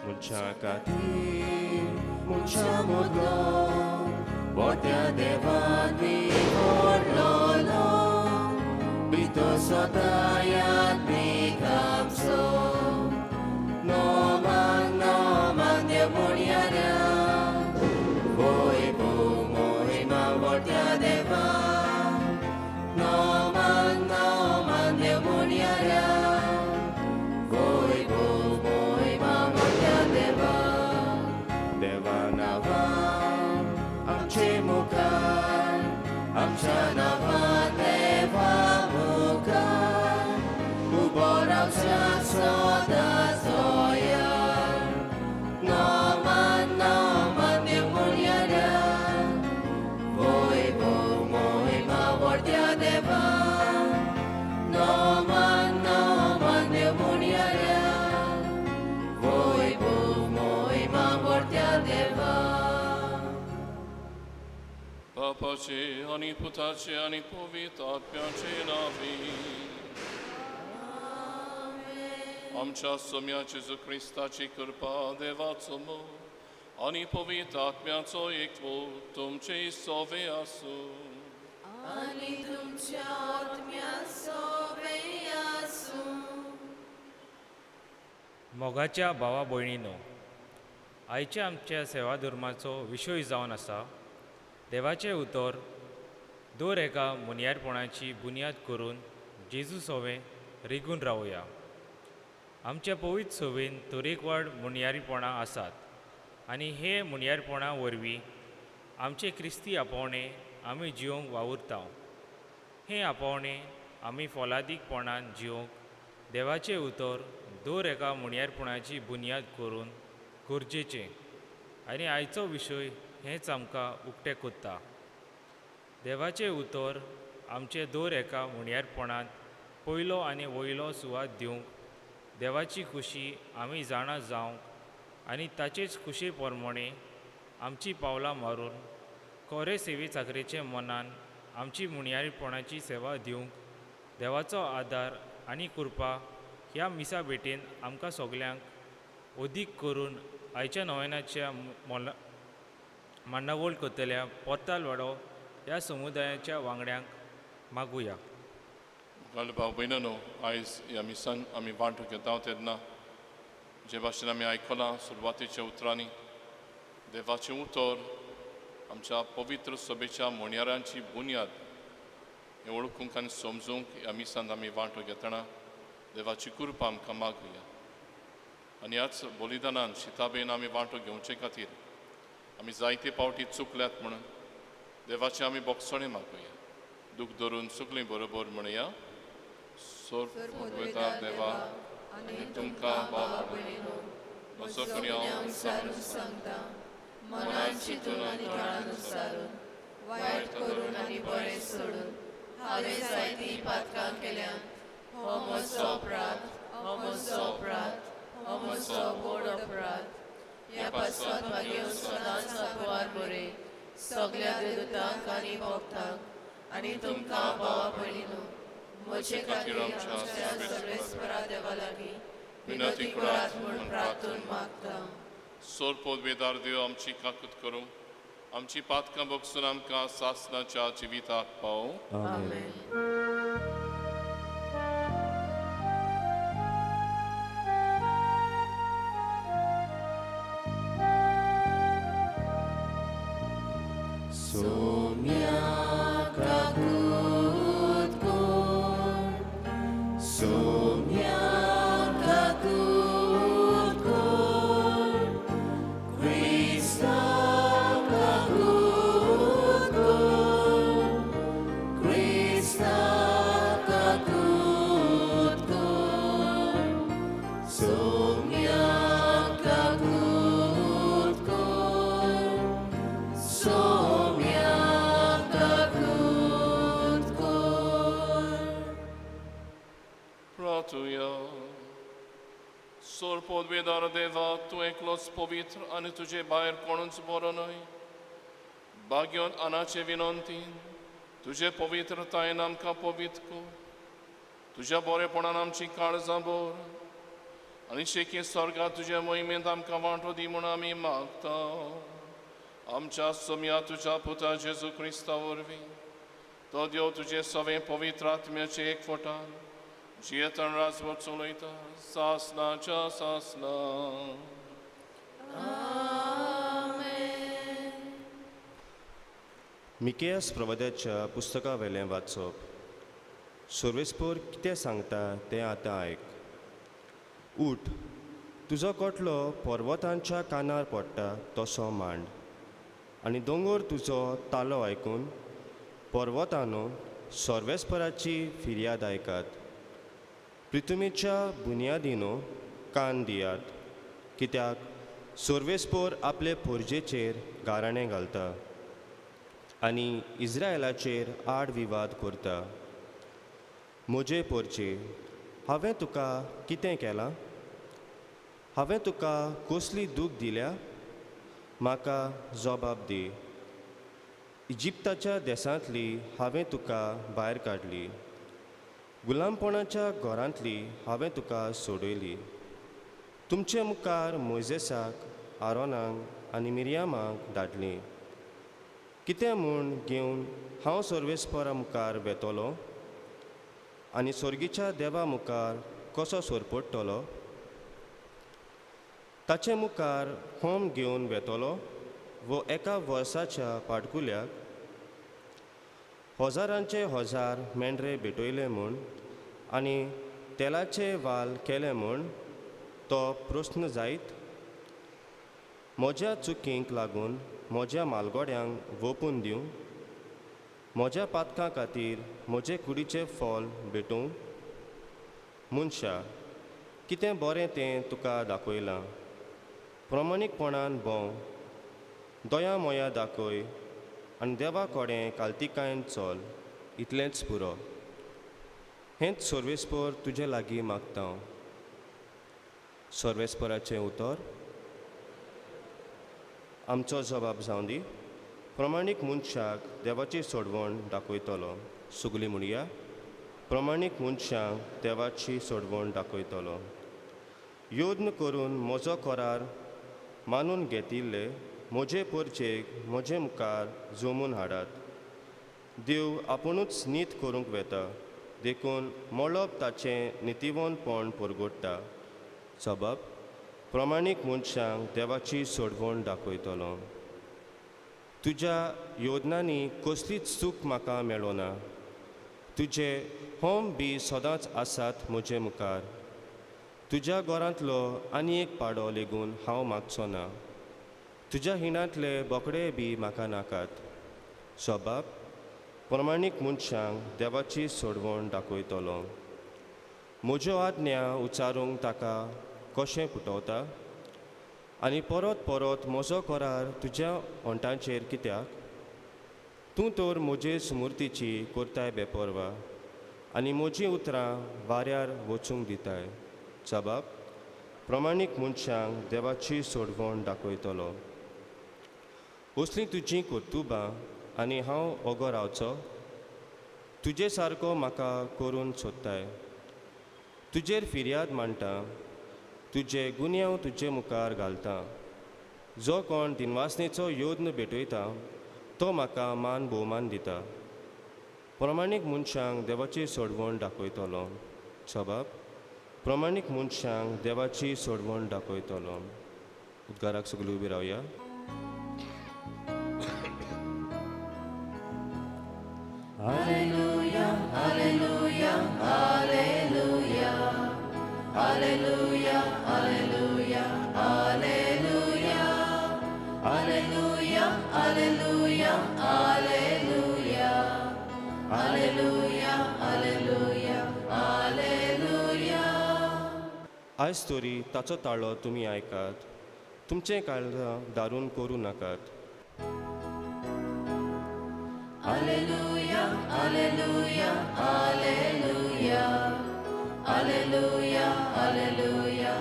Munchakati, munchamodlo, botya devani orlolo, bito sotayat nikamso, noman demonyaria, voi mohima botya deva, noman demonyaria, voi mohima botya deva, deva nava, amche mukan, amcha nava deva mukan, uborav soda zoya, noman demonyaria, voi mohima botya deva, noman demonyaria, voi mohima botya deva. Papaci, ani putaci, ani povitaatmiaci navi. Amcha somia Jesu Christaci कृपा देवाचमो, ani povitaatmiaco ikvu, tumci sove asu. आणि तुमच्या आत्म्यासोबत आसू. मोगाच्या भावा भयणीनो, आयच्या आमच्या सेवा धर्माचो विशय जावन आसा देवाचें उतर दर एका मुनियारपणाची बुनयाद करून जेजू सोवें रिगून रावया. आमच्या पवित्र सोवेन तरेकवार मुनियारीपणां आसात आनी हे मुनियारपणा वरवीं आमचे क्रिस्ती आपोवणे आमी जिवंक वावुरता. हें आपोवणें आमी फलादीकपणान जिवंक देवाचें उतर दर एका मुनियारपणाची बुनयाद करून गरजेचें. आनी आयचो विशय हेंच आमकां उक्तें कोत्ता. देवाचें उतर आमचे दर एका मुनियारपणांत पयलो आनी वयलो सुवात दिवंक देवाची खुशी आमी जाणा जावंक आनी ताचेच खुशे प्रमाणें आमची पावलां मारून कोरे सेवे चाकरेचे मनान आमची मुनियारीपणाची सेवा दिवंक देवाचो आदार आनी कृपा ह्या मिसा भेटेन आमकां सगल्यांक अदीक करून आयच्या नोवेनाच्या मांडावळ करतल्या पोर्ताल वाडो ह्या समुदायाच्या वांगड्यांक मागुया. मुखाल्ले भाव भयणांनो, आयज ह्या मिसान आमी वांटो घेता तेन्ना जे भाशेन आमी आयकलां सुरवातेच्या उतरांनी देवाचें उतर आमच्या पवित्र सभेच्या मोणयारांची बुनयाद हें वळखूंक आनी समजूंक ह्या मिसान आमी वांटो घेतना देवाची कृपा आमकां मागुया. आनी ह्याच बलिदानान शिताबेन आमी वांटो घेवचे खातीर आमी जायते फावटी चुकल्यात म्हणून देवाचें आमी बोगसणे मागुया. दूख धरून सगळीं बरोबर म्हणया. सोर्पता देवा आनी तुमकां भावा भयणीनो, म्हजो कोणी हांव सांगता मनान चिंतून आनी दोळान विचारून वायट करून आनी बरें सोडून हांवें जायतीं पातकां केल्यात. हो म्हजो अपराध, हो म्हजो अपराध, हो म्हजो व्हड अपराध. ह्या पासवान म्हागे सदांच आपोवार बरें सगल्या देवतांक आनी भक्तांक आनी तुमकां भावा भयणीनो, म्हजे खातीर आमच्या सर्वेस्परा देवा लागीं विनती करात म्हूण प्रार्थून मागता. सोरपोत बेदार देव आमची काकूत करूं, आमची पातकां बगसून आमकां सासणाच्या जिविताक पावो. आमेन. Somia kakut kon, somia kakut kon, Krista kakut kon, Krista सोर पोदवेदार देवा तू एकलोच पवित्र आणि तुझे भायर कोणूच बरो न्हय. भाग्योन अनाचे विनंतीन तुझे पवित्रतायेन आमकां पवित्र कर. तुझ्या बरेपणान आमची काळजां भर आनी शेकी स्वर्गात तुझे मोहिमेंत आमकां वांटो दी म्हूण आमी मागता. आमच्या सोम्या तुझ्या पुता जेजू क्रिस्ता वरवीं तो देव तुझे सवे पवित्र आत्म्याचे एकवटान जियेतन राजवट चलयता सासनाच्या सासना. मिकेयास प्रवाद्याच्या पुस्तका वेलें वाचप. सर्वेस्पोर कितें सांगता तें आतां आयक. उठ, तुजो कोटलो पर्वतांच्या कानार पडटा तसो मांड आनी दोंगर तुजो तालो आयकून पर्वतांनो सर्वेस्पराची फिर्याद आयकात. पृथ्वीच्या बुन्यादीनो कान दियात, कित्याक सर्वेस्पोर आपले पोरजेचेर गाराणें घालता आनी इस्रायलाचेर आड विवाद करता. म्हजे पोरचे, हांवें तुका कितें केलां? हांवें तुका कसली दूख दिल्या? म्हाका जबाब दी. इजिप्ताच्या देसांतली हांवें तुका भायर काडली. गुलामपणाच्या घरांतली हांवें तुका सोडयली. तुमचे मुखार मोइसेसाक, आरोनाक आनी मिरयामाक धाडली. कितें म्हूण घेवन हांव सर्वेस्परा मुखार वेतलो आनी सर्गीच्या देवा मुखार कसो सोरपडटलो? ताचे मुखार होम घेवन वेतलो वो एका वर्साच्या पाडकुल्याक हजारांचे हजार मेंढरे भेटयले म्हूण आनी तेलाचे वाल केले म्हूण तो प्रस्न जायत? म्हज्या चुकींक लागून म्हज्या मालगोड्यांक वोपून दिवं? म्हज्या पातकां खातीर म्हजे कुडीचें फॉल भेटूं? मनशा, कितें बरें तें तुका दाखयलां. प्रमाणीकपणान भोंव, दोया मोया दाखय आनी देवा कोडें काल्तिकायेन चल, इतलेंच पुरो. हेंच सर्वेस्पर तुजे लागीं मागता. सर्वेस्पराचें उतर. आमचो जबाब जावं दी. प्रमाणीक मनशाक देवाची सोडवण दाखयतलो. सगळीं म्हणया, प्रमाणीक मनशाक देवाची सोडवण दाखयतलो. योद्न करून म्हजो करार मानून घेतिल्ले म्हजे पोरचेक म्हजे मुखार जमून हाडात. देव आपुणूच नीत करूंक वेता, देखून मोळप ताचें नितिवंतपण परगडटा. जबाब, प्रमाणीक मनशांक देवाची सोडवण दाखयतलो. तुज्या योजनांनी कसलीच चूक म्हाका मेळोना. तुजे होम बी सदांच आसात म्हजे मुखार. तुज्या घरांतलो आनी एक पाडो लेगून हांव मागचो ना. तुज्या हिणांतले बोकडे बी म्हाका नाकात. जबाब, प्रमाणीक मनशांक देवाची सोडवण दाखयतलो. म्हज्यो आज्ञा उच्चारूंक ताका कशें फुटवता आनी परत परत म्हजो करार तुज्या ओंटांचेर कित्याक? तूं तर म्हजे स्मुर्तीची करताय बेपरवा आनी म्हजीं उतरां वाऱ्यार वचूंक दिताय. जबाब, प्रमाणीक मनशांक देवाची सोडवण दाखयतलो. असलीं तुजीं कर्तुबां आनी हांव ओगो रावचो? तुजे सारको म्हाका करून सोदताय. तुजेर फिर्याद मांडटा. तुजे गुन्यांव तुजे मुखार घालता. जो कोण दिनवासनेचो योद्न भेटयता तो म्हाका मान भोवमान दिता. प्रमाणीक मनशांक देवाची सोडवण दाखयतलो. जबाब, प्रमाणीक मनशांक देवाची सोडवण दाखयतलो. उद्गाराक सगळीं उबी रावया. Alleluia, Alleluia, Alleluia, Alleluia, Alleluia, Alleluia, Alleluia, Alleluia, Alleluia, Alleluia, Alleluia, Alleluia. आयज तरी ताचो ताळो तुमी आयकात. तुमचें काळजां दारून करूं नाकात. Alleluia, Alleluia, Alleluia, Alleluia, Alleluia,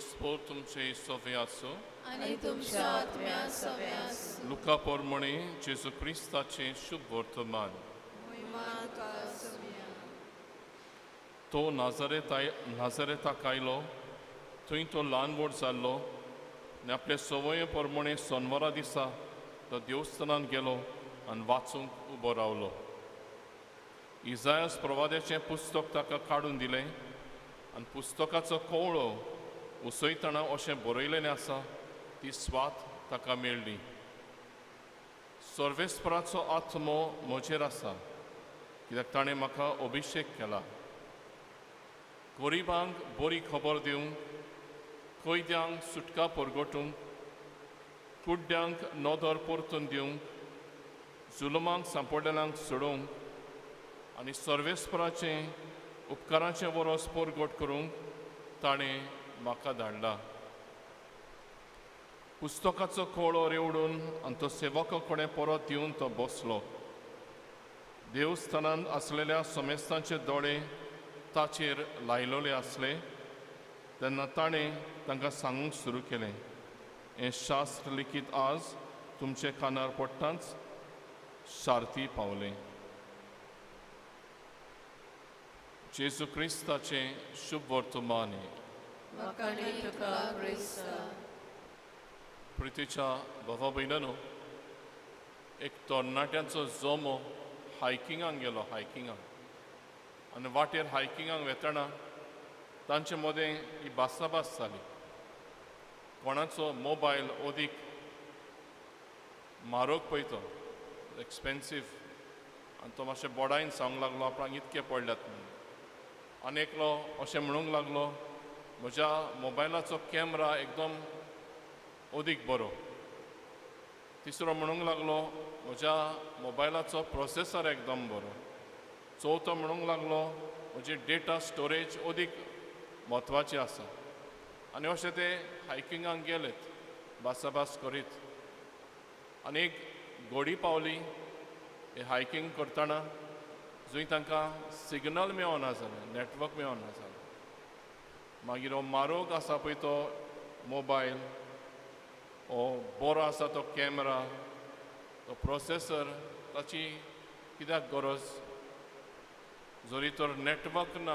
spore तुमचे सोवे आसो आनी तुमच्या आत्म्या सव्यास लुका पोरमणे जेजू क्रिस्ताचे शुभ वर्तमान तो नाजरेताक आयलो थंय तो ल्हान व्हड जाल्लो आनी आपले सवये पोरमणे सोनवारा दिसा तो देवस्थानान गेलो आनी वाचूंक उबो रावलो इजायास प्रवाद्याचें पुस्तक ताका काडून दिलें आनी पुस्तकाचो कवळो उसयतना अशें बरयलेलें आसा ती स्वात ताका मेळ्ळी सर्वेस्पराचो आत्मो म्हजेर आसा कित्याक ताणें म्हाका अभिशेक केला गरिबांक बरी खबर दिवंक कैद्यांक सुटका परगटूंक कुड्ड्यांक नदर परतून दिवंक जुलमांक सांपडलेल्यांक सोडूंक आनी सर्वेस्पराचें उपकाराचें वरोस परगट करूंक ताणें म्हाका धाडला पुस्तकाचो कळो रेवडून आनी तो सेवका कडेन परत दिवन तो बसलो देवस्थानांत आसलेल्या समेस्तांचे दोळे ताचेर लायलोले आसले तेन्ना ताणें तांकां सांगूंक सुरू केलें हें शास्त्र लिखीत आज तुमचे कानार पडटाच शार्ती पावलें जेजू क्रिस्ताचें शुभ वर्तमान म्हाकाणी तुका क्रिस्ता प्रितीच्या भावा भयणांनो एक तरणाट्यांचो जोमो हायकिंगाक गेलो हायकिंगाक आनी वाटेर हायकिंगाक वेतना तांचे मदें ही भासाभास जाली कोणाचो मोबायल अदीक म्हारग पळयतो एक्सपेन्सीव आनी तो मातशें बोडायन सांगूंक लागलो आपणाक इतके पडल्यात म्हणून आनी एकलो अशें म्हणूंक लागलो म्हज्या मोबायलाचो कॅमेरा एकदम अदीक बरो तिसरो म्हणूंक लागलो म्हज्या मोबायलाचो प्रोसेसर एकदम बरो चवथो म्हणूंक लागलो म्हजी डेटा स्टोरेज अदीक म्हत्वाची आसा आनी अशें ते हायकिंगाक गेलेत भासाभास करीत आनी एक घोडी पावली हे हायकिंग करतना जंय तांकां सिग्नल मेळना जालें नेटवर्क मेळना जालें मागीर हो म्हारग आसा पळय तो मोबायल हो बरो आसा तो कॅमेरा तो प्रोसेसर ताची कित्याक गरज जरी तर नेटवर्क ना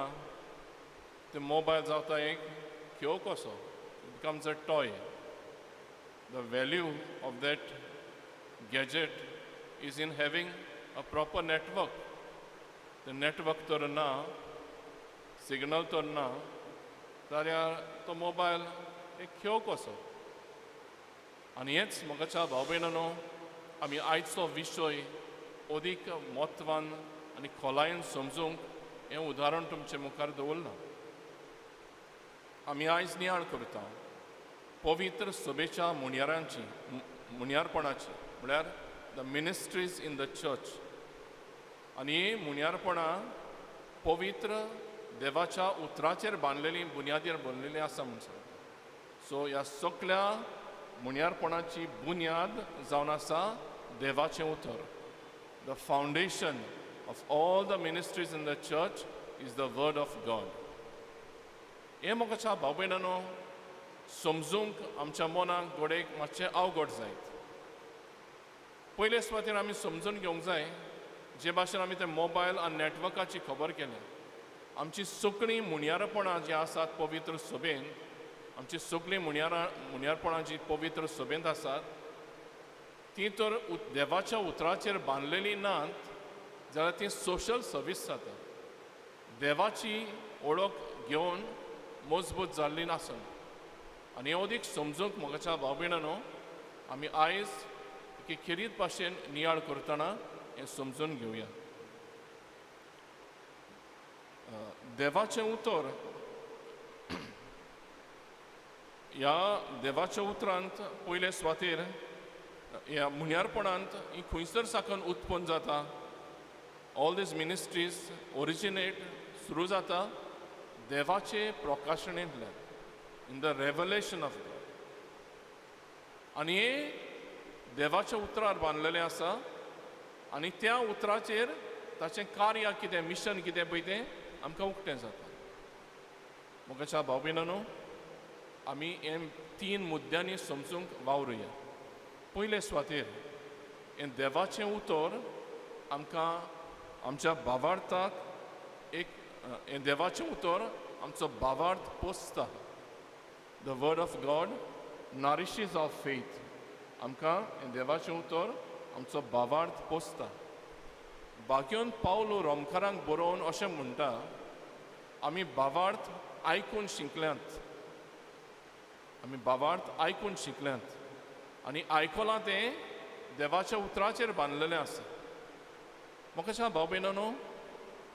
ते मोबायल जाता एक खेळ कसो it becomes a toy the value of that gadget is in having a proper network ते नेटवर्क तर ना सिग्नल तर ना जाल्यार तो मोबायल एक खेळ कसो आनी हेच म्हाका भाव भयणांनो आमी आयचो विशय अदीक म्हत्वान आनी खोलायेन समजूंक हें उदाहरण तुमचे मुखार दवरलां आमी आयज नियाळ करता पवित्र सभेच्या मुनियारपणाची म्हळ्यार the ministries in the church आनी ही मुनियारपणां पवित्र देवाच्या उतराचेर बांदलेली बुनयादीर बांदलेली आसा म्हूण सांगता सो ह्या सगळ्या मुनियारपणाची बुन्याद जावन आसा देवाचें उतर the foundation of all the ministries in the church is the word of God. हे म्हाका भाव भयणांनो समजूंक आमच्या मनाक गोडेक मातशें अवघड जायत पयले सुवातेर आमी समजून घेवंक जाय जे भाशेन आमी ते मोबायल आनी नेटवर्काची खबर केल्या आमची सगळीं मुनियारपणां जीं आसात पवित्र सभेन आमची सगळीं मुनियारपणां जीं पवित्र सभेंत आसात तीं तर देवाच्या उतराचेर बांदलेलीं नात जाल्यार ती सोशल सर्वीस जाता देवाची ओळख घेवन मजबूत जाल्ली नासन आनी अदीक समजूंक म्हाका भाव भयणांनो आमी आयज खेरीत भाशेन नियाळ करतना हें समजून घेवया देवाचें उतर ह्या देवाच्या उतरांत पयले सुवातेर ह्या मुनियारपणांत ही खंयसर साकून उत्पन्न जाता ऑल दीज मिनिस्ट्रीज ओरिजिनेट सुरू जाता देवाचे प्रकाशणेंतल्यान in the revelation of God आनी हे देवाच्या उतरार बांदलेलें आसा आनी त्या उतराचेर ताचें कार्य कितें मिशन कितें पळय तें आमकां उक्तें जाता म्हाका भाव भयणांनो आमी हे 3 मुद्द्यांनी समजूंक वावरुया. पयले सुवातेर हें देवाचें उतर आमकां आमच्या भावार्थाक हें देवाचें उतर आमचो भावार्थ पोसता. The word of God nourishes our faith. आमकां हें देवाचें उतर आमचो भावार्थ पोसता. बागेवन पावलो रोमकारांक बरोवन अशें म्हणटा, आमी भावार्थ आयकून शिकल्यांत. आमी भावार्थ आयकून शिकल्यांत आनी आयकलां तें देवाच्या उतराचेर बांदलेलें आसा. म्हाका भाव भयणानो,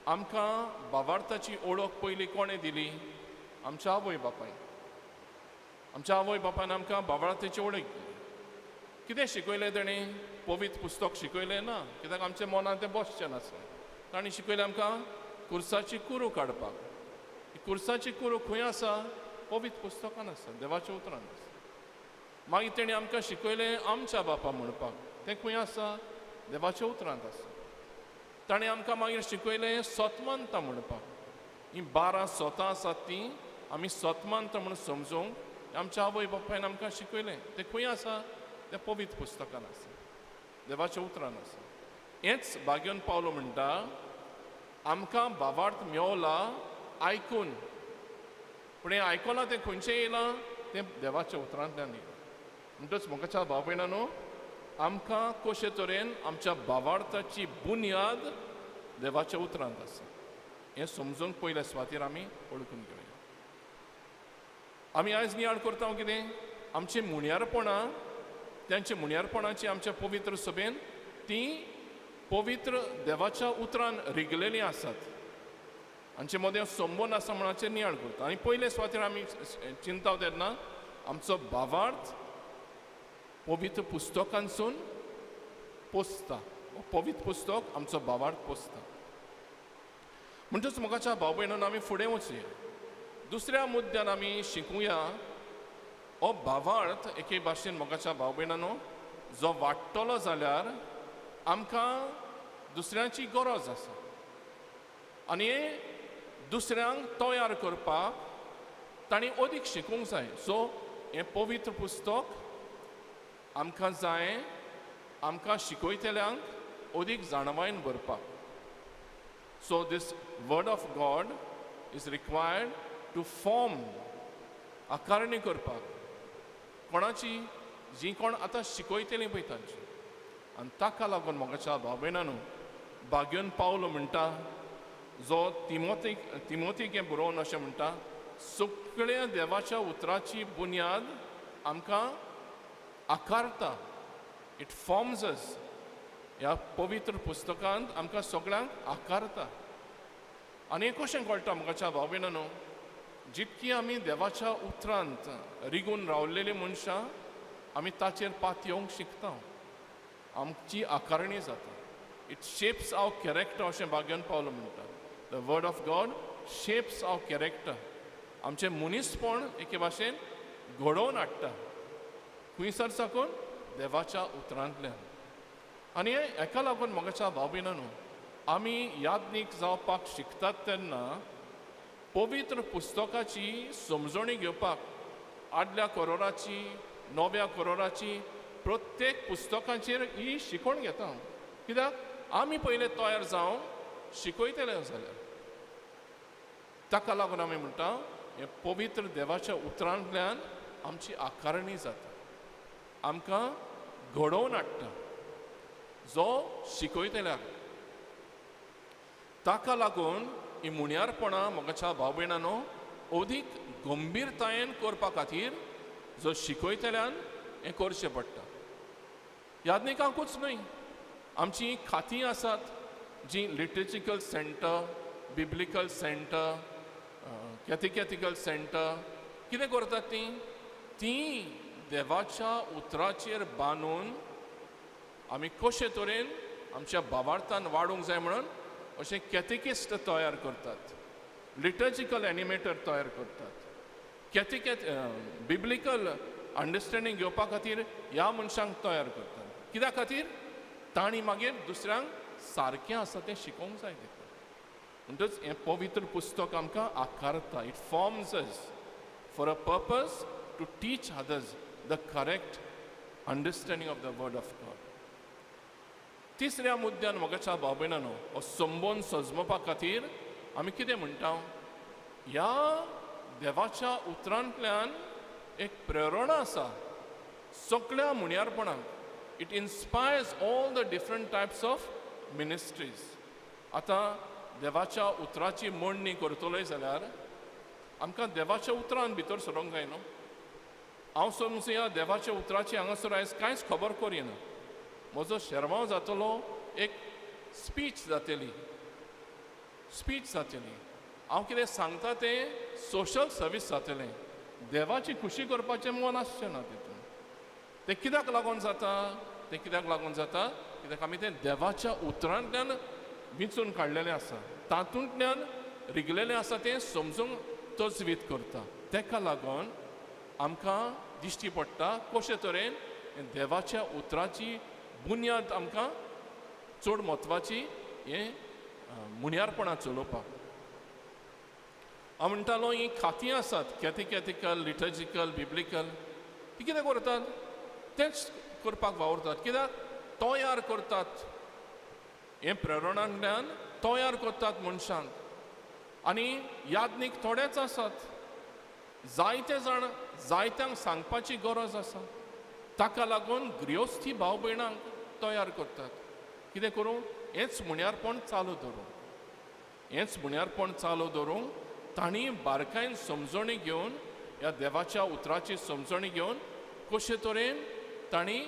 आमकां भावार्थाची ओळख पयलीं कोणें दिली? आमच्या आवय बापायन. आमच्या आवय बापायन आमकां भावार्थाची ओळख दिली. कितें शिकयलें ताणें? पवित्र पुस्तक शिकयलें ना, कित्याक आमच्या मनांत तें बसचें नासलें. ताणें शिकयलें आमकां कुर्साची कुरू काडपाक. ही कुर्साची कुरू खंय आसा? पवित्र पुस्तकान आसा, देवाच्या उतरान आसा. मागीर तेणें आमकां शिकयलें आमच्या बापा म्हणपाक. तें खंय आसा? देवाच्या उतरांत आसा. ताणें आमकां मागीर शिकयलें सतमंत म्हणपाक. हीं 12 स्वतां आसात तीं आमी सतमंत म्हणून समजूंक आमच्या आवय बापायन आमकां शिकयलें. तें खंय आसा? तें पवित्र पुस्तकान आसा, देवाच्या उतरान आसा. हेंच बागेवन पावलो म्हणटा, आमकां भावार्थ मेवला आयकून. पूण हें आयकलां तें खंयचें येयलां? तें देवाच्या उतरांतल्यान येयलां. म्हणटच म्हाका भाव भयणानो, आमकां कशे तरेन आमच्या भावार्थाची बुन्याद देवाच्या उतरांत आसा हें समजूंक पयल्या सुवातेर आमी ओळखून घेवया. आमी आयज नियाळ करता कितें? आमची मुण्यारपणां, त्यांच्या मुण्यारपणाची आमच्या पवित्र सभेन तीं पवित्र देवाच्या उतरान रिगलेलीं आसात. आमचे मदें संबंद आसा म्हणचे नियाळ करता. आनी पयले सुवातेर आमी चिंता तेन्ना आमचो भावार्थ पवित्र पुस्तकांसून पोसता. पवित्र पुस्तक आमचो भावार्थ पोसता. म्हणटच म्हाका भाव भयणान आमी फुडें वचुया. दुसऱ्या मुद्द्यान आमी शिकुया हो भावार्थ एके भाशेन म्हाका भाव भयणानो जो वाडटलो जाल्यार आमकां दुसऱ्यांची गरज आसा. आनी दुसऱ्यांक तयार करपाक तांणी अदीक शिकूंक जाय. सो हें पवित्र पुस्तक आमकां जाय आमकां शिकयतल्यांक अदीक जाणवायेन भरपाक. So this word of God is required to form, आकारणी करपाक कोणाची? जीं कोण आतां शिकयतलीं पळय तांची. आनी ताका लागून म्हाका भाव भयणानो बागेवन पावलो म्हणटा, जो तिमोथीक हें बरोवन अशें म्हणटा, सगळ्या देवाच्या उतराची बुन्याद आमकां आकारता. इट फॉर्म्स अस. ह्या पवित्र पुस्तकांत आमकां सगळ्यांक आकारता. आनी हें कशें कळटा म्हाका भाव भयणानो? जितकी आमी देवाच्या उतरांत रिगून रावलेलीं मनशां आमी ताचेर पात येवंक शिकता. आमची आकारणी जाता. इट शेप्स आवर कॅरेक्टर अशें बागेवन पावलो म्हणटा. The word of God shapes our character. आमचें मनीसपण एके भाशेन घडोवन हाडटा. खंयसर साकून? देवाच्या उतरांतल्यान. आनी हेका लागून म्हाका भाव भयणानो आमी याज्ञीक जावपाक शिकतात तेन्ना पवित्र पुस्तकाची समजणी घेवपाक आदल्या करोराची, नव्या करोराची प्रत्येक पुस्तकाचेर ही शिकवण घेता. कित्याक आमी पयले तयार जावन शिकयतले जाल्यार. ताका लागून आमी म्हणटा हें पवित्र देवाच्या उतरांतल्यान आमची आकारणी जाता. आमकां घडोवन हाडटा जो शिकयतल्याक. ताका लागून ही मुण्यारपणां म्हाका भाव भयणानो अदीक गंभीरतायेन करपा खातीर जो शिकयतल्यान हें करचें पडटा. याज्ञिकांकूच न्हय, आमचीं खातीं आसात जीं लिटरचिकल सेंटर, बिब्लिकल सेंटर, कॅथिकॅथिकल सेंटर कितें करतात तीं देवाच्या उतराचेर बांदून आमी कशे तरेन आमच्या भावार्थान वाडूंक जाय म्हणून अशें कॅथिकिस्ट तयार करतात, लिटर्जिकल एनिमेटर तयार करतात, बिब्लिकल अंडरस्टँडींग घेवपा खातीर ह्या मनशांक तयार करतात. कित्या खातीर? तांणी मागीर दुसऱ्यांक सारकें आसा तें शिकोवंक जाय देखून. म्हणटच हें पवित्र पुस्तक आमकां आकारता. It forms us for a purpose to teach others the correct understanding of the word of God. तिसऱ्या मुद्द्यान मोगाच्या भाव भयणांनो हो संबोध सजमोवपा खातीर आमी कितें म्हणटा ह्या देवाच्या उतरांतल्यान एक प्रेरणा आसा सगळ्या मुनियारपणाक. It inspires all the different types of ministries. आतां देवाच्या उतराची मोडणी करतलोय जाल्यार आमकां देवाच्या उतरान भितर सरोंक जाय न्हू. हांव समजा ह्या देवाच्या उतराची हांगासर आयज कांयच खबर करिना. म्हजो शर्माव जातलो एक स्पीच जातली. हांव कितें सांगता तें सोशल सर्वीस जातलें. देवाची खुशी करपाचें मन आसचें ना तितून. तें कित्याक लागून जाता कित्याक आमी तें देवाच्या उतरांतल्यान विंचून काडलेलें आसा. तातूंतल्यान रिगलेलें आसा तें समजूंक तजवीज करता. तेका लागून आमकां दिश्टी पडटा कशे तरेन देवाच्या उतराची बुन्याद आमकां चड म्हत्वाची हें मुनियारपणां चलोवपाक. हांव म्हणटालो ही खातीं आसात कॅथेकॅथिकल, लिटर्जिकल, बिब्लिकल. ती कितें करतात तेंच करपाक वावरतात. कित्याक तयार करतात हें प्रेरणांतल्यान तयार करतात मनशांक. आनी याज्ञीक थोडेच आसात. जायते जाण जायत्यांक सांगपाची गरज आसा. ताका लागून गृहस्थी भाव भयणांक तयार करतात. कितें करूं हेंच मुनियारपण चालू दवरूंक तांणी बारकायेन समजणी घेवन ह्या देवाच्या उतराची समजणी घेवन कशे तरेन तांणी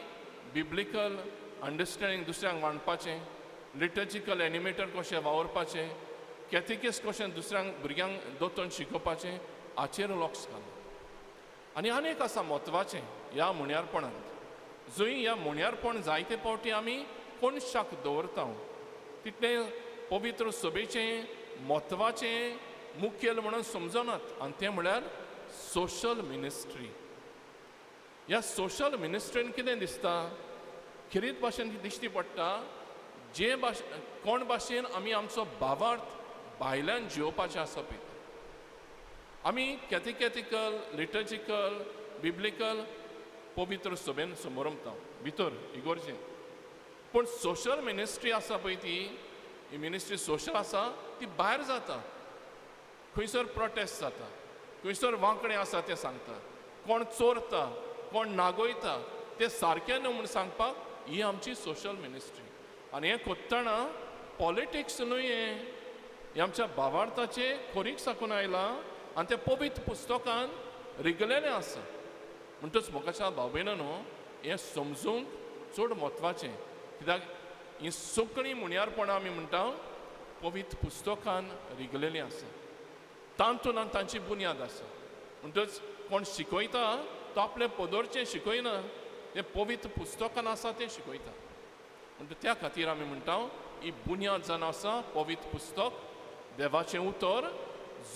बिब्लिकल अंडरस्टँडींग दुसऱ्यांक वांटपाचें, लिटर्जिकल एनिमेटर कशें वावरपाचें, कॅथिकेस कशें दुसऱ्यांक भुरग्यांक दोतोन शिकोवपाचें हाचेर लक्ष घालप. आनी आनीक आसा म्हत्वाचें ह्या मुनियारपणांत. जंय ह्या मुनियारपण जायते फावटी आमी कोणशाक दवरता तितलें पवित्र सभेचें म्हत्वाचें मुखेल म्हणून समजनात. आनी तें म्हळ्यार सोशल मिनिस्ट्री. ह्या सोशल मिनिस्ट्रीन कितें दिसता खरीत भाशेन दिश्टी पडटा जे कोण भाशेन आमी आमचो भावार्थ भायल्यान जियोवपाचें आसा पळय. आमी कॅथेकॅथिकल, लिटर्जिकल, बिब्लिकल पवित्र सभेन समोरमता भितर इगोर्जेन. पूण सोशल मिनिस्ट्री आसा पळय ही मिनिस्ट्री सोशल आसा ती भायर जाता. खंयसर प्रोटेस्ट जाता, खंयसर वांकडे आसा तें सांगता, कोण चोरता, कोण नागोयता तें सारकें न्हू म्हूण सांगपाक ही आमची सोशल मिनिस्ट्री. आनी हें कोत्ताना पॉलिटिक्स न्हय हें आमच्या भावार्थाचें खोरीक साकून आयलां आनी तें पवित्र पुस्तकान रिगलेलें आसा. म्हणटच मोगाच्या भाव भयणांनो हें समजूंक चड म्हत्वाचें. कित्याक ही सगळीं मुनियारपणां आमी म्हणटा पवित्र पुस्तकान रिगलेलीं आसा. तांतून तांची बुन्याद आसा. म्हणटच कोण शिकयता तो आपलें पदरचें शिकयना, तें पवित्र पुस्तकान आसा तें शिकयता. म्हणटा त्या खातीर आमी म्हणटा ही बुन्याद जावन आसा पवित्र पुस्तक, देवाचें उतर,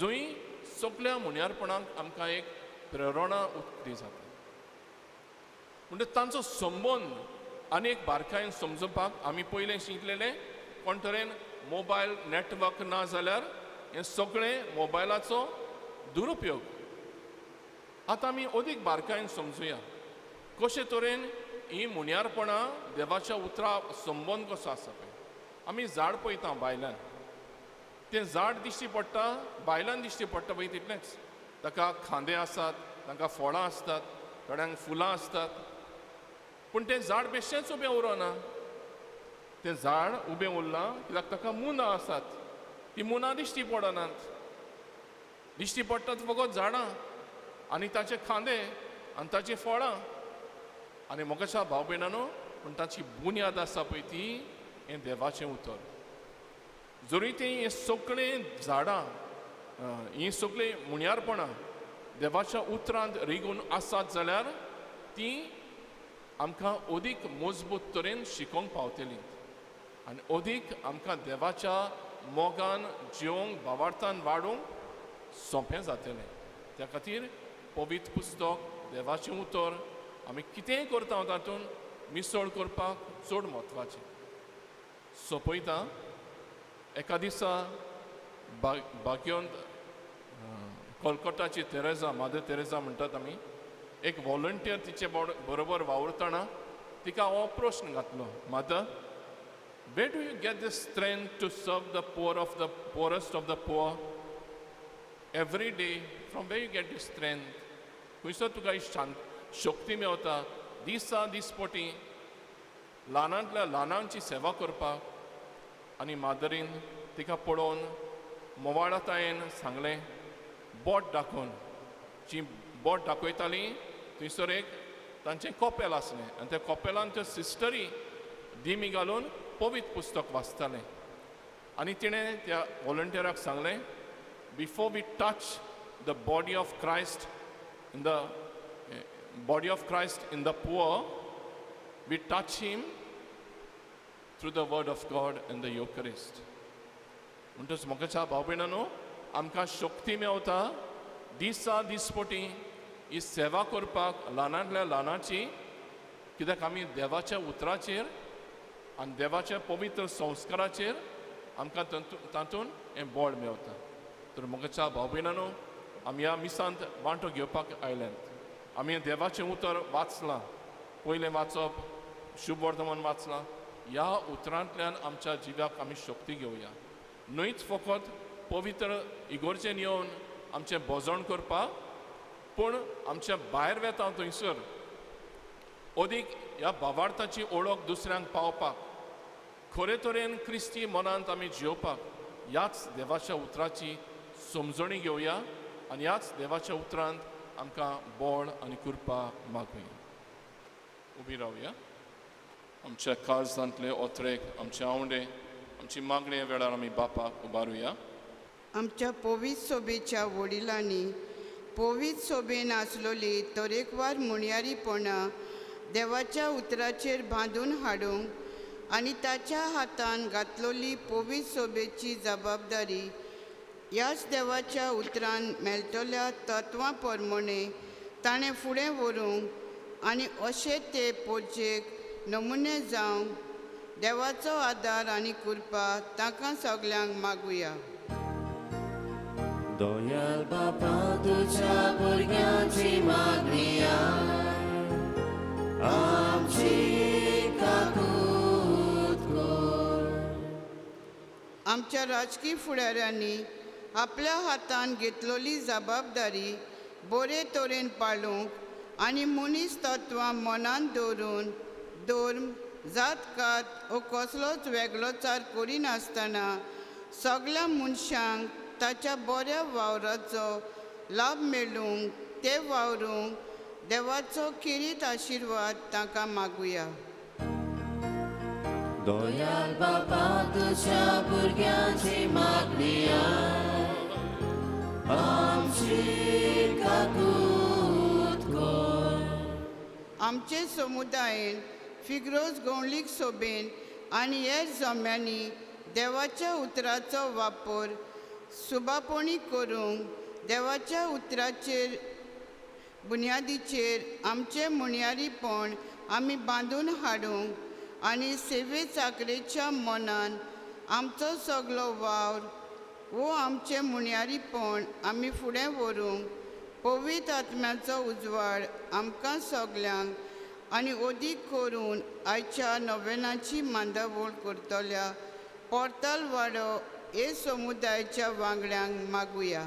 जंय सगळ्या मुनियारपणांक आमकां एक प्रेरणा उक्ती जाता. म्हणजे तांचो संबंद आनी एक बारकायेन समजुपाक आमी पयलें शिकलेलें कोण तरेन मोबायल नेटवर्क ना जाल्यार हें सगळें मोबायलाचो दुरुपयोग. आतां आमी अदीक बारकायेन समजुया कशे तरेन ही मुनियारपणां देवाच्या उतरा संबंद कसो आसा पळय. आमी झाड पळयता भायल्यान, तें झाड दिश्टी पडटा भायल्यान दिश्टी पडटा पळय तितलेंच. ताका खांदे आसात, तांकां फळां आसतात, थोड्यांक फुलां आसतात. पूण तें झाड बेश्टेंच उबें उरोना. तें झाड उबें उरलां कित्याक ताका मुनां आसात. ती मुनां दिश्टी पडनात. दिश्टी पडटात फकत झाडां आनी ताचे खांदे आनी ताचीं फळां. आनी मोगाच्या भाव भयणांनो पूण ताची बुन्याद आसा पळय ती हें देवाचें उतर. जरी ती हें सगळीं झाडां हीं सगळीं मुनियारपणां देवाच्या उतरांत रिगून आसात जाल्यार ती आमकां अदीक मजबूत तरेन शिकोवंक पावतलीं आनी अदीक आमकां देवाच्या मोगान जिवंक भावार्थान वाडूंक सोंपें जातलें. त्या खातीर पवित्र पुस्तक देवाचें उतर आमी कितेंय करता तातूंत मिसळ करपाक चड म्हत्वाचें. सोंपयता एका दिसा बागेंत कोलकताची तेरेजा, मादर तेरेजा म्हणटात आमी, एक व्हॉलंटियर तिचे बरोबर वावरतना तिका हो प्रश्न घातलो, mother, where do you get the strength to serve the poor of the poorest of the poor every day? From where you get the strength? खंयसर तुका ही शक्ती मेवता दिसा दिसपोटी ल्हानांतल्या ल्हानांची सेवा करपाक? आनी मादरीन तिका पळोवन मोवाळातायेन सांगलें, बोट दाखोवन. जी बोट दाखयताली थंयसर एक तांचें कॉपेल आसलें आनी त्या कॉपेलान त्यो सिस्टरी दिमी घालून पवित्र पुस्तक वाचतालें. आनी तिणें त्या व्हॉलंटियराक सांगलें, before we touch the body of Christ in the body of Christ in the poor, we touch him through the word of God in the Eucharist. म्हणटच मोगाच्या भाव भयणांनो, आमकां शक्ती मेवता दिसा दिसपोटी ही सेवा करपाक ल्हानांतल्या ल्हानाची, कित्याक आमी देवाच्या उतराचेर आनी देवाच्या पवित्र संस्काराचेर आमकां तातूंत हें बळ मेवता. तर मोगाच्या भाव भयणांनो, आमी ह्या मिसांत वांटो घेवपाक आयल्यात. आमी देवाचें उतर वाचलां, पयलें वाचप शुभ वर्तमान वाचलां. ह्या उतरांतल्यान आमच्या जिवाक आमी शक्ती घेवया. न्हयच फकत पवित्र इगोर्जेन येवन आमचें बोजोण करपाक, पूण आमच्या भायर वेता थंयसर अदीक ह्या भावार्थाची ओळख दुसऱ्यांक पावपाक, खरे तरेन क्रिस्ती मनांत आमी जियोवपाक ह्याच देवाच्या उतराची समजणी घेवया आनी ह्याच देवाच्या उतरांत आमकां बळ आनी कृपा मागुया. उबी रावया. आमच्या काळजांतले ओतरेक आमचे आवंडे आमची मागणी ह्या वेळार आमी बापाक उबारुया. आमच्या पवित्र सोबेच्या वडिलांनी पवित्र सोबेन आसलोली तरेकवार मुणयारीपणां देवाच्या उतराचेर बांदून हाडूंक आनी ताच्या हातान घातलोली पवित्र सोबेची जबाबदारी ह्याच देवाच्या उतरान मेळटल्या तत्वां प्रमाणे ताणें फुडें व्हरूंक आनी अशें ते पोरचेक नमुने जावंक देवाचो आदार आनी कृपा ताका सगल्यांक मागुया. दोयाल बापा तुझ्या भुरग्यांची मागणी आमची काकूत कर. आमच्या राजकीय फुडाऱ्यांनी आपल्या हातान घेतलोली जबाबदारी बरे तरेन पाळूंक आनी मनीस तत्वां मनान दवरून धर्म जातकात वो कसलोच वेगळोचार करिनासतना सगळ्या मनशांक ताच्या बऱ्या वावराचो लाभ मेळूंक ते वावरूंक देवाचो किरीत आशिर्वाद ताका मागुया. दोयाल बापा तुझ्या भुरग्यांची मागणी आमची काकूत कर. आमचे समुदायेन फिग्रोज गवळीक सोबेन आनी हेर जम्यांनी देवाच्या उतराचो वापर सुबापणी करूंक देवाच्या उतराचेर बुन्यादीचेर आमचें मुणयारीपण आमी बांदून हाडूंक आनी सेवे चाकरेच्या मनान आमचो सगलो वावर वो आमचें मुणयारीपण आमी फुडें व्हरूंक पवित्र आत्म्याचो उजवाड आमकां सगल्यांक आनी अदीक करून आयच्या नोवेनाची मांदावळ करतल्या पोर्तल वाडो हे समुदायाच्या वांगड्यांक मागुया.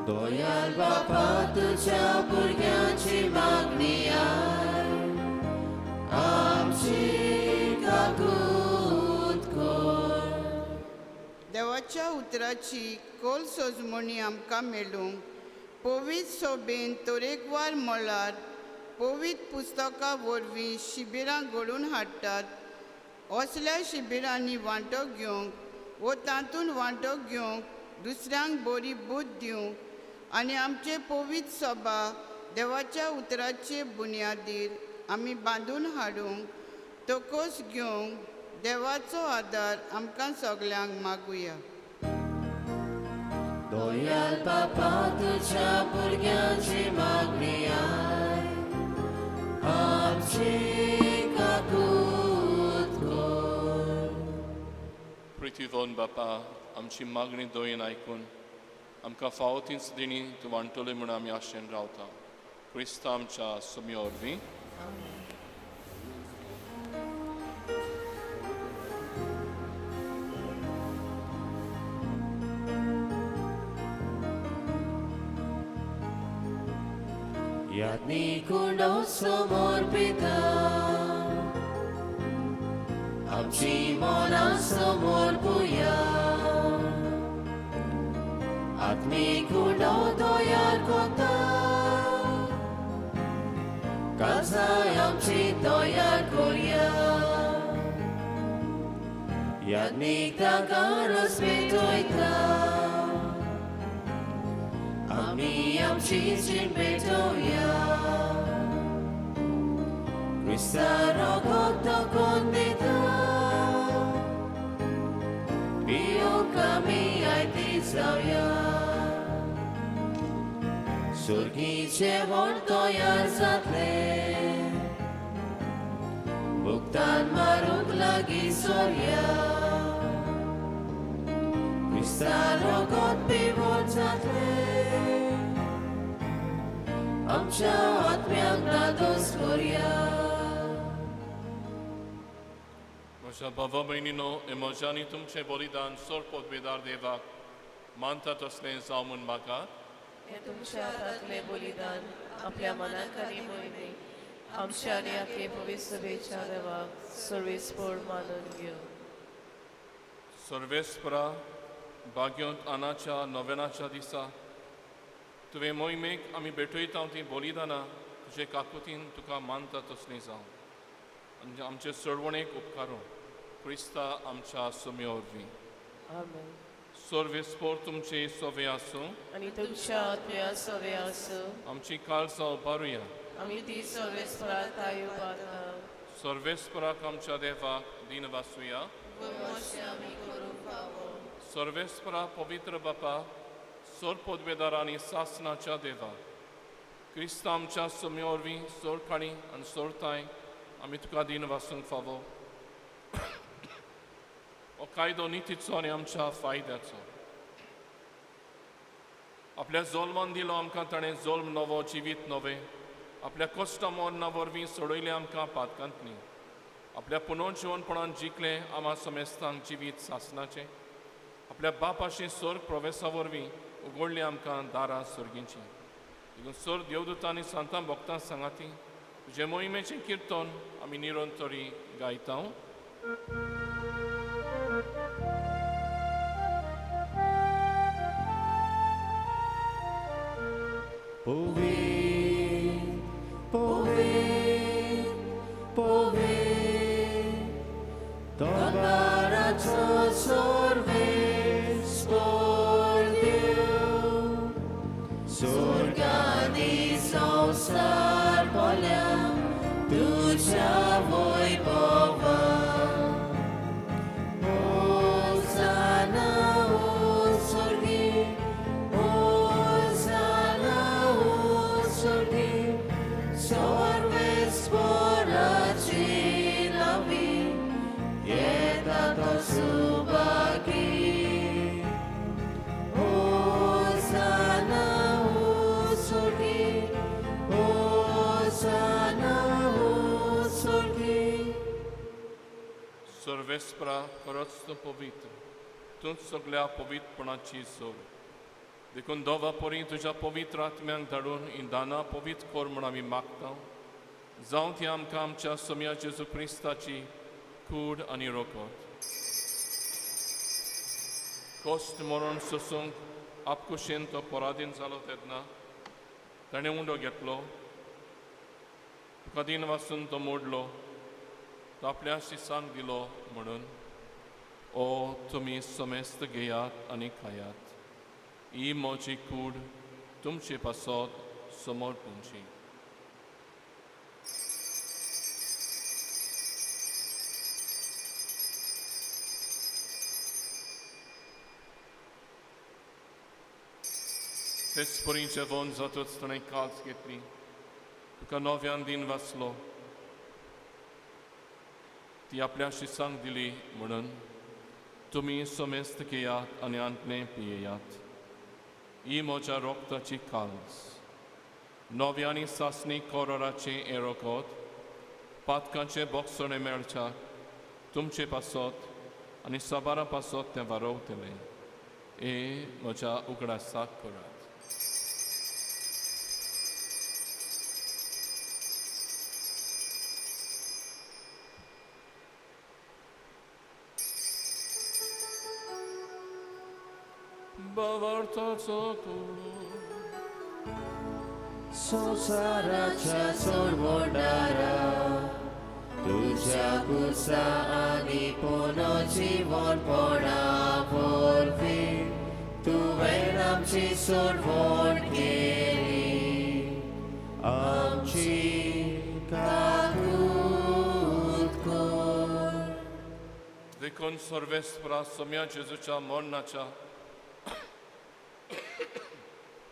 दोयाल बापा तुझ्या भुरग्यांची मागणी आमची काकूत कर. देवाच्या उतराची खोल सोजमणी आमकां मेळूंक पवित्र सोबेन तरेकवार मळार पवित्र पुस्तकां वरवीं शिबिरां घडोवन हाडटात. असल्या शिबिरांनी वांटो घेवंक वो तातूंत वांटो घेवंक दुसऱ्यांक बरी बूद दिवंक आनी आमचे पवित्र सभा देवाच्या उतराचे बुन्यादीर आमी बांदून हाडूंक तोकोस घेवंक देवाचो आदार आमकां सगल्यांक मागुया. दोयाल बापा तुझ्या भुरग्यांची मागणी आमची काकूत कर. प्रितीवन बापा, आमची मागणी दोयेन आयकून आमकां फावो तीच दिणी तूं वांटोले म्हूण आमी आशेन रावता क्रिस्ता आमच्या सुमया वरवीं Nikunda somor pita Amchi mona somor puya Nikunda doyar kota Kazay amchi doyar koria Yadnik dagaros betoita Ami amchi sin betoya Krista rogoto kondita Bio kami ay tisawya Surgice volto yar satle Buktan maruk lagi sorya Krista rogot pivot satle Amcha atmiak nados korya म्हज्या भावा भयणीनो इमोजांनी तुमचें बलिदान सोरपोत बेदार देवाक मानता तसलें जावं म्हूण म्हाका हे तुमच्या हातातले बलिदान आपल्या मनाक आनी मोहिनी आमच्या आनी आपले पवित्र सभेच्या देवाक सर्वेस्पोर मानून घेऊ सर्वेस्परा भाग्योंत आनाच्या नव्यानाच्या दिसा तुवें मोहिमेक आमी भेटयता ती बलिदानां तुजे काकुतीन तुका मानता तसलीं जावं आनी आमचे चळवणेक उपकारो क्रिस्ता आमच्या सुमया वरवीं आमेन सर्वेस्पोर तुमचे सोवे आसूं आनी तुमच्या आत्म्या सवे आसूं आमची काळजां उबारुया आमी ती सर्वेस्परात आयो पाता सर्वेस्पराक आमच्या देवाक दिन वासुया आमी करूंक फावो सर्वेस्परा पवित्र बापा सोर पदवेदार आनी सासनाच्या देवा क्रिस्ता आमच्या सुमया वरवीं सोरखाणी आनी सोरताय आमी तुका दिन वासूंक फावो हो कायदो नितीचो आनी आमच्या फायद्याचो आपल्या जोल्मान दिलो आमकां ताणें जोल्म नवो जिवीत नवें आपल्या कश्टा मोरना वरवीं सोडयलें आमकां पातकांतनी आपल्या पुनर्जीवनपणान जिखलें आमा समेस्तांक जिवीत सासनाचें आपल्या बापाशी स्वर्ग प्रवेशा वरवीं उगडलीं आमकां दारां सर्गींची देखून सर देवदूतांनी सांतां भक्तां सांगाती तुजे मोहिमेचें किर्तन आमी निरंतरी गायता संसार बोल्या तुझ्या वैभवा होसाना हो स्वर्गी होसाना हो स्वर्गी सर्वेस्पराची नावी येतात सुभागी होसाना हो स्वर्गी सर्वेस्परा खरोच तूं पवित्र तूंच सगळ्या पवित्रपणाची जोड देखून दोवा परी तुज्या पवित्र आत्म्यांक धाडून ही दानां पवित्र कोर म्हूण आमी मागता जावं ती आमकां आमच्या सुमया जेजू क्रिस्ताची कूड आनी रोखोत कोश्ट मरण सोसूंक आपकुशेन तो पराधीन जालो तेन्ना ताणें उंडो घेतलो तुका दिन वाचून तो मोडलो तो आपल्या शिसांक दिलो म्हणून ओ तुमी समेस्त घेयात आनी खायात ही म्हजी कूड तुमचे पासत समोर तुमची तेच परी जेवण जातच ताणें काज घेतली तुका नव्यान दिन वाचलो ती आपल्या शिसांक दिली म्हणून तुमी समेस्त घेयात आनी आंतले पियेयात ही म्हज्या रोगताची काल्स नव्यांनी सासणी कोरोराचे एरोकोत पातकांचे बोक्सोणे मेळच्या तुमचे पासत आनी साबारा पासत ते वारोवतले हे म्हज्या उगडासाक करात Bavartaco संसाराच्या सोडवणारा तुझ्या कुसा आणि पोनो जीवनपणा वरवी तुवें आमची सोडवण केली आमची काकूत कर देखून सर्वेस्परा सोम्या जेजूच्या मरणाच्या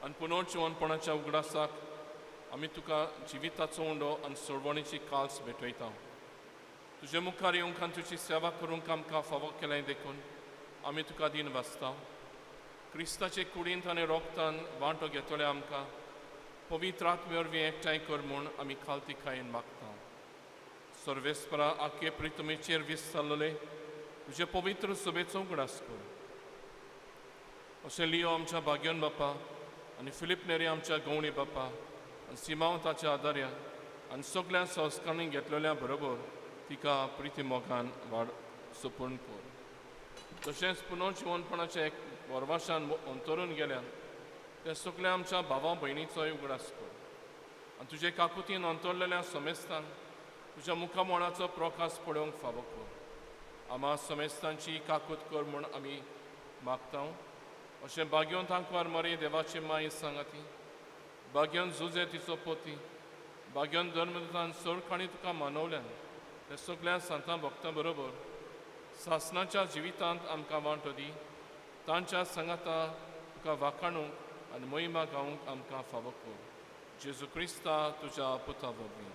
आनी पुनर्जीवनपणाच्या उगडासाक आमी तुका जिविताचो उंडो आनी सोडवणेची काल्स भेटयता तुजे मुखार येवंक आनी तुजी सेवा करूंक आमकां फावो केलें देखून आमी तुका दिन वाचता क्रिस्ताचे कुडींत आनी रोगतान वांटो घेतले आमकां पवित्र आत्मे वरवीं एकठांय कर म्हूण आमी खालतीकायेन मागता सर्वेस्परा आख्खे प्रितमेचेर विस्तारलेले तुजे पवित्र सभेचो उगडास कर अशें लियो आमच्या भाग्यन बापा आनी फिलिप नेरी आमच्या गवणी बापा आनी सिमावताच्या आदार्या आनी सगळ्या संस्कारांनी घेतलेल्या बरोबर तिका प्रिती मोगान वाड सुपूर्ण कर तशेंच पुनर्जीवनपणाच्या एक वरवाशान अंतरून गेल्यान त्या सगळ्या आमच्या भावा भयणीचोय उगडास कर आनी तुजे काकुतीन अंतरलेल्या समेस्तान तुज्या मुखामोणाचो प्रकाश पळोवंक फावो कर आमा समेस्तांची काकूत कर म्हूण आमी मागता अशें भाग्योन तांकवार मरी देवाची माई सांगाती भाग्योन झुजे तिचो पोती भाग्योन धर्मदूतान सरखाणी तुका मानवल्यान ते सगळ्या संतां भक्तां बरोबर सासणाच्या जिवितांत आमकां वांटो दी तांच्या सांगाता तुका वाखाणूंक आनी महिमा गावंक आमकां फावो कर जेजू क्रिस्ता तुज्या पुता वरवीं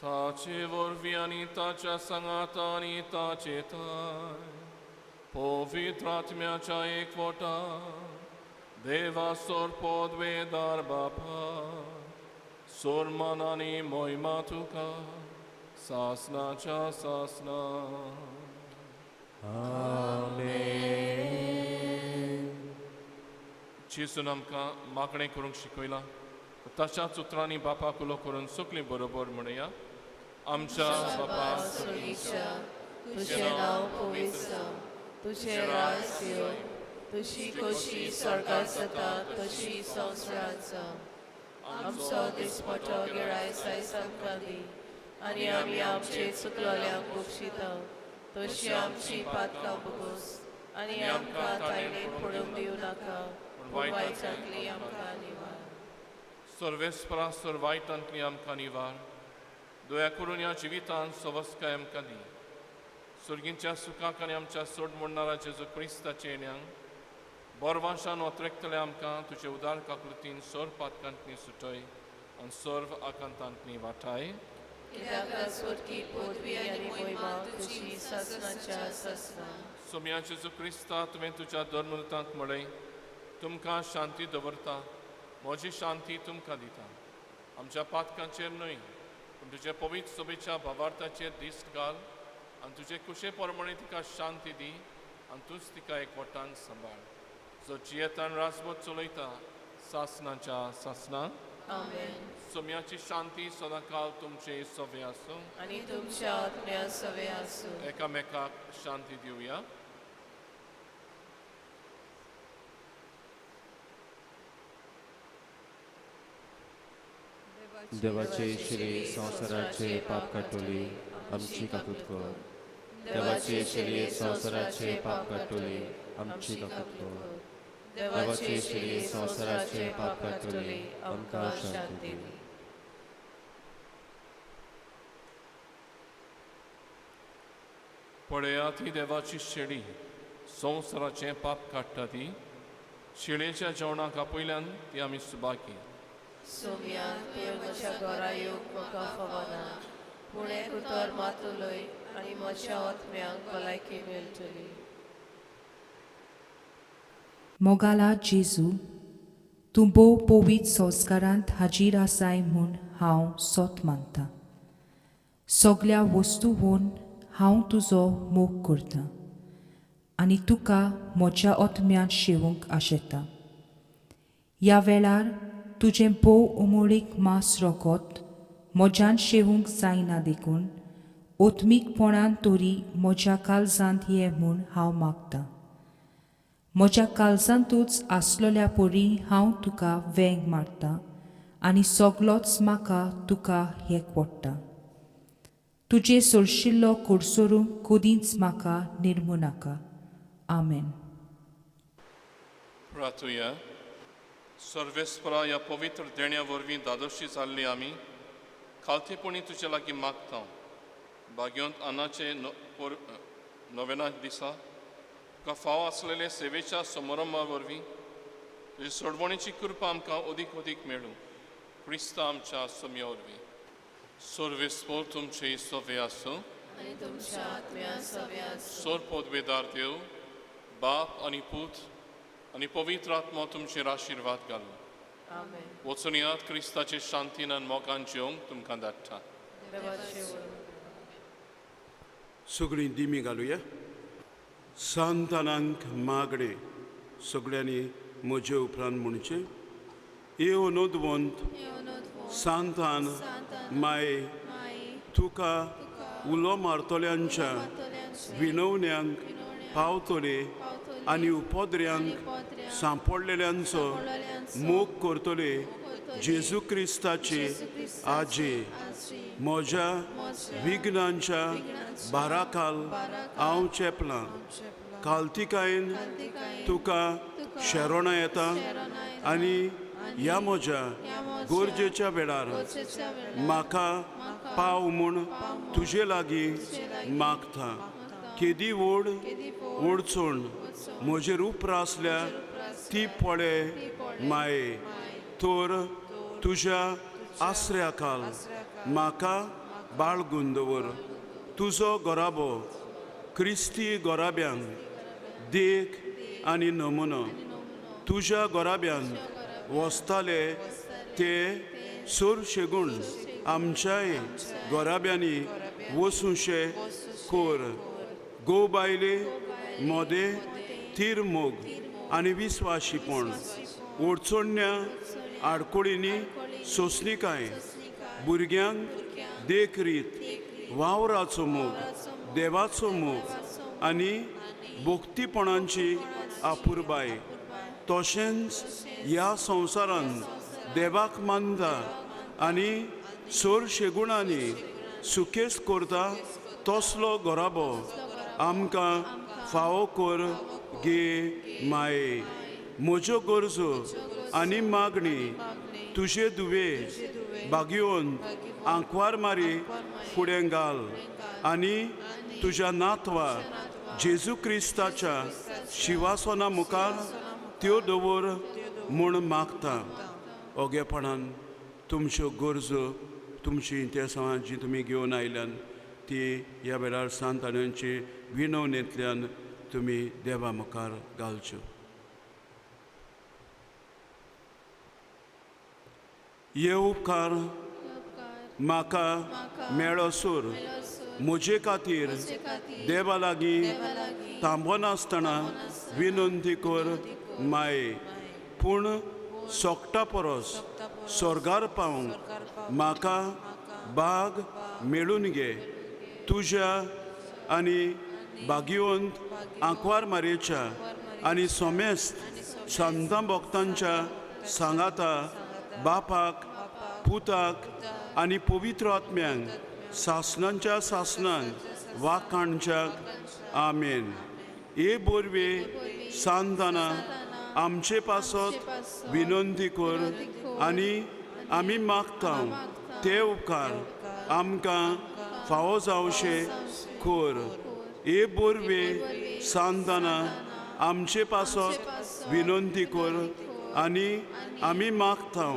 ताचे वरवीं आनी ताच्या सांगातांनी ताचे थाय पवित्र आत्म्याच्या एकवटा देवा सोर पोदवेदार बापा सोरमान आनी मोहिमा तुका सासनाच्या सासना जेजून आमकां मागणें करूंक शिकयलां तशाच उतरांनी बापाक उलो करून सगळीं बरोबर म्हणया आमच्या बापा सुरीच्या तुझे नाव पवित्र तुझे राज येवं तुझी कशी स्वर्गात जाता तशी संवसारांत जावं आमचो दिसपटो गिरायसाय आमकां दी आनी आमी आमचे चुकलोल्यांक बक्षिता तशी आमची पातकां बगोस आनी आमकां तायडेन पडूंक दिवं नाका पूण वायटांतली आमकां निवार सर्वेस्परा वायटांतली आमकां निवार दया करून ह्या जिवितांत सवस्काय आमकां दी सुर्गींच्या सुखाक आनी आमच्या सोड म्हणणारा जेजू क्रिस्ताचे येण्याक बोरवाशान वतरेकतले आमकां तुजे उदार काकुतीन सोर पातकांतनी सुटय आनी सर्व आकांतांतनी वाटाय कित्याक स्वर्गी पदवी आनी महिमा तुजी ससनाच्या ससना सोम्या जेजू क्रिस्ता तुवें तुज्या धर्मदूतांक म्हणय तुमकां शांती दवरता म्हजी शांती तुमकां दिता आमच्या पातकांचेर न्हय पूण तुजे पवित्र सभेच्या भावार्थाचेर दिश्ट घाल आनी तुजे कुशे प्रमाणे तिका शांती दी आनी तूंच तिका एकवटान सांबाळ जो जियेतान राजवट चलयता सासनाच्या सासना आमेन सोम्याची शांती सदांकाळ तुमचे सवे आसूं आनी तुमच्या आत्म्या सवे आसूं एकामेकाक शांती दिवया देवाचे शिरे संसाराचे पाप काटोली आमची काकूत कर देवाचे शिरे संसाराचे पाप काटोली आमची काकूत कर देवाचे शिरे संसाराचे पाप काटोली आमकां शांती दी पळयात ही देवाची शेळी संवसाराचें पाप काडटा ती शेळयेच्या जेवणाक आपयल्यान ती आमी सुबाकी सोम्यान तुवें म्हज्या घरा येवंक म्हाका फावना पूण एक उतर मात उलय आनी म्हज्या आत्म्याक भलायकी मेळटली मोगाला जेजू तूं भोव पवित्र संस्कारांत हाजीर आसाय म्हूण हांव सोत मानतां. सगळ्या वस्तूंवन हांव तुजो मोग करतां आनी तुका म्हज्या आत्म्यान शेवूंक आशेतां. ह्या वेळार तुजें भोव उमळीक मास रोगोत म्हज्यान शेवूंक जायना देखून ओत्मीकपणान तरी म्हज्या काळजांत ये म्हूण हांव मागतां. म्हज्या काळजांतूच आसलेल्या परी हांव तुका वेंग मारतां आनी सगळोच म्हाका तुका हेक वडटा. तुजे सोडशिल्लो कुडसोरूंक कदींच म्हाका निर्मू नाका. आमेन. प्रार्थुया. सर्वेस्परा ह्या पवित्र देण्या वरवीं दादोशी जाल्ली आमी खालतेपणी तुजे लागीं मागता. भाग्यवंत आनाचे नोवेना दिसा तुका फाव आसलेले सेवेच्या समारंभा वरवीं तुजे सोडवणेची कृपा आमकां अदीक अदीक मेळूं. क्रिस्ता आमच्या सम्या वरवीं. सर्वेस्पर तुमचे सवे आसूं. आनी तुमच्या आत्म्या सव्या आसूं. सोर पदवेदार देव बाप आनी पूत आनी पवित्र आत्मा तुमचेर आशिर्वाद घालूं. आमेन. वचून यात क्रिस्ताचे शांतीन आनी मोगान जेवंक तुमकां धाडटा. देवाचे वरवीं. सगळीं दिमी घालुया. सांतानांक मागणे सगळ्यांनी म्हजे उपरांत म्हणचे. येवनोदवंत सांतान माये तुका उलो मारतल्यांच्या विनवण्यांक पावतले आनी उपद्र्यांक सांपडलेल्यांचो मोग करतले जेजू क्रिस्ताचे आजे. म्हज्या विघ्नांच्या बाराकाल हांव चेपलां. काल्तिकायेन तुका शेरोणा येता आनी ह्या म्हज्या गरजेच्या वेळार म्हाका पाव म्हूण तुजे लागीं मागता. केदी ओड ओडचून म्हजेर उपरा आसल्या ती पळे माये. तर तुज्या आसऱ्याकाल म्हाका बाळगून दवर. तुजो गोराबो क्रिस्ती गोराब्यांक देख आनी नमुनो. तुज्या गोराब्यान वसताले ते सोर शेगूण आमच्याय गोराब्यांनी वसूंशे कोर. गो बायले मोदे तीर मोग आनी विस्वाशीपण. ओडचोडण्या आडकोळींनी सोंसणीकाय. भुरग्यांक देखरीत वावराचो मोग देवाचो मोग आनी भोक्तीपणांची आपुरबाय. तशेंच ह्या संवसारांत देवाक मानता आनी सोर शेगुणांनी सुकेस करता तसलो गोराबो आमकां फावो कर गे माये. म्हज्यो गरजो आनी मागणी तुजे दुवे भाग्यवंत आंकवार मारी फुडें घाल आनी तुज्या नातवा जेजू क्रिस्ताच्या शिवासना मुखार त्यो दवर म्हूण मागता. ओगेपणान तुमच्यो गरजो तुमची इंतेसां जी तुमी घेवन आयल्यान ती ह्या वेळार सांतान्यांची विनवणेंतल्यान तुमी देवा मुखार घालच्यो. हे उपकार म्हाका मेळोसोर म्हजे खातीर देवा लागीं थांबनासतना विनंती कर माये. पूण सोगटा परस स्वर्गार पावंक म्हाका बाग मेळून गे. तुज्या आनी भाग्यवंत आंकवार मारयेच्या आनी सोमेस्त संतां भक्तांच्या सांगाता बापाक पुताक आनी पवित्र आत्म्यांक सासणांच्या सासणान वाकाणच्याक आमेन. हे बोरवे सांताना आमचे पासत विनंती कर आनी आमी मागता ते उपकार आमकां फावो जावचे कर. हे बोरवे सांताना आमचे पासत विनंती कर आनी आमी मागता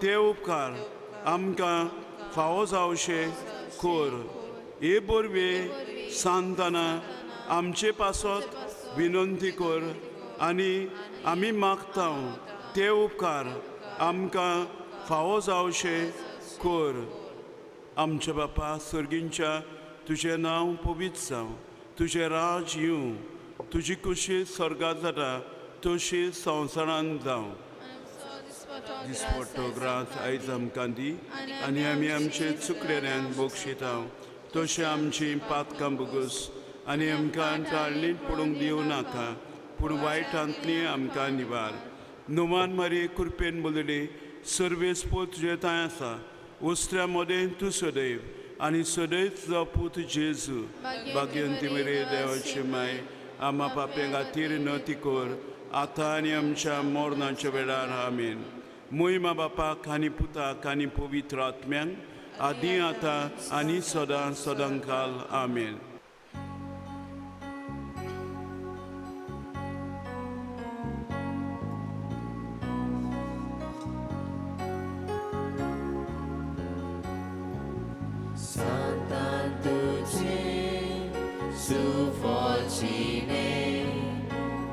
ते उपकार आमकां फावो जावचे कर. हे बोरवे सांताना आमचे पासत विनंती कर आनी आमी मागता ते उपकार आमकां फावो जावशे कर. आमच्या बापा सर्गींच्या तुजें नांव पवित्र जावं, तुजें राज येवं, तुजी कुशी स्वर्गांत जाता तशी संवसारांत जावं. दिसपट्टो ग्रास आयज आमकां दी आनी आमी आमचे चुकलेल्यांक बक्षिता तशें आमची पातकां बुगूस आनी आमकां टाळणीत पडूंक दिवं नाका पूण वायटांतली आमकां निवार. नुमान मारी कृपेन बोलली सर्वेस पूत तुजे थंय आसा, उस्त्र्या मोदें तूं सदैव आनी सदैव जो पूत जेजू भाग्यवंती मेरे देवाची माय आम्हा पापे खातीर नती कर आतां आनी आमच्या मरणाच्या वेळार आमीन. मोहिमा बापाक आनी पुताक आनी पवित्र आत्म्यांक आदी आतां आनी सदां सदांकाल आमीन. Santa tuci suffocine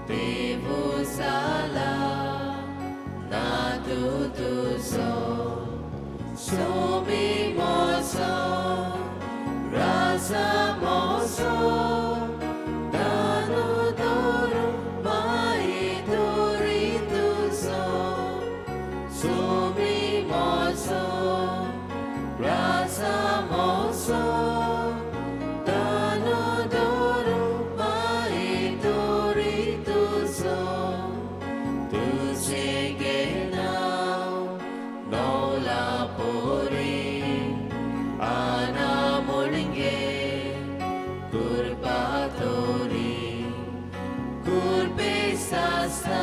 Deus ala natu tu so mi moso rasa moso danu doru mai doritu so mi moso rasa moso danu doru mai doritu tu segenau nola pori ana molinge kurbatori kurbesasa